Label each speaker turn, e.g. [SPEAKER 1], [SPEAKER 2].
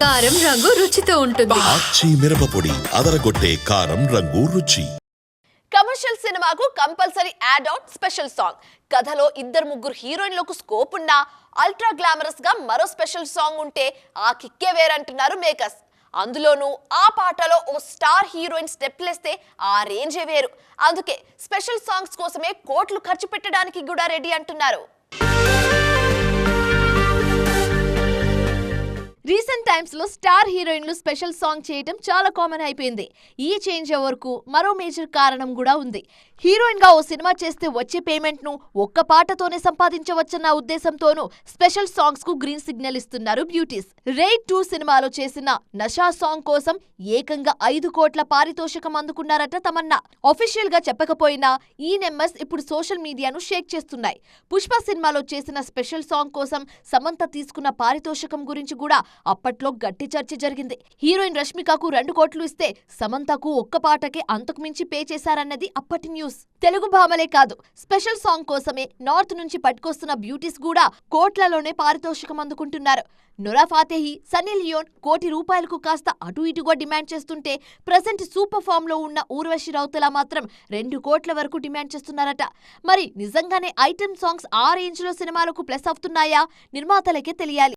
[SPEAKER 1] కారం రంగు రుచితో ఉంటుంది.
[SPEAKER 2] ఆచి మిరపపొడి అదరగొట్టే కారం రంగు రుచి.
[SPEAKER 3] కమర్షియల్ సినిమాకు compulsory add on special song. కథలో ఇద్దరు ముగ్గురు హీరోయిన్లకు స్కోప్ ఉన్నా అల్ట్రా గ్లామరస్ గా మరో స్పెషల్ సాంగ్ ఉంటే ఆ కిక్కే వేరంటున్నారు మేకర్స్. అందులోనూ ఆ పాటలో ఓ స్టార్ హీరోయిన్ స్టెప్లేస్తే ఆ రేంజే వేరు. అందుకే స్పెషల్ సాంగ్స్ కోసమే కోట్లు ఖర్చు పెట్టడానికి కూడా రెడీ అంటున్నారు. రీసెంట్ టైమ్స్ లో స్టార్ హీరోయిన్లు స్పెషల్ సాంగ్ చేయటం చాలా కామన్ అయిపోయింది. ఈ చేంజ్ ఓవర్ కు మరో మేజర్ కారణం కూడా ఉంది. హీరోయిన్ గా ఓ సినిమా చేస్తే వచ్చే పేమెంట్ ను ఒక్క పాటతోనే సంపాదించవచ్చన్న ఉద్దేశంతోనూ స్పెషల్ సాంగ్స్ కు గ్రీన్ సిగ్నల్ ఇస్తున్నారు బ్యూటీస్. రైడ్ 2 సినిమాలో చేసిన నషా సాంగ్ కోసం ఏకంగా 5 కోట్ల పారితోషికం అందుకున్నారట తమన్నా. అఫీషియల్ గా చెప్పకపోయినా ఈ నెంబర్స్ ఇప్పుడు సోషల్ మీడియాను షేక్ చేస్తున్నాయి. పుష్ప సినిమాలో చేసిన స్పెషల్ సాంగ్ కోసం సమంత తీసుకున్న పారితోషికం గురించి కూడా అప్పట్లో గట్టి చర్చ జరిగింది. హీరోయిన్ రష్మికకు 2 కోట్లు ఇస్తే సమంతకు ఒక్క పాటకే అంతకు మించి పే చేశారన్నది అప్పటి న్యూస్. తెలుగు భామలే కాదు, స్పెషల్ సాంగ్ కోసమే నార్త్ నుంచి పట్టుకొస్తున్న బ్యూటీస్ కూడా కోట్లలోనే పారితోషికం అందుకుంటున్నారు. నురా ఫాతేహి, సన్నీ లియోన్ కోటి రూపాయలకు కాస్త అటు ఇటుగా డిమాండ్ చేస్తుంటే ప్రెసెంట్ సూపర్ ఫామ్ లో ఉన్న ఊర్వశి రౌతేలా మాత్రం 2 కోట్ల వరకు డిమాండ్ చేస్తున్నారట. మరి నిజంగానే ఐటెం సాంగ్స్ ఆ రేంజ్ లో సినిమాలకు ప్లస్ అవుతున్నాయా? నిర్మాతలకే తెలియాలి.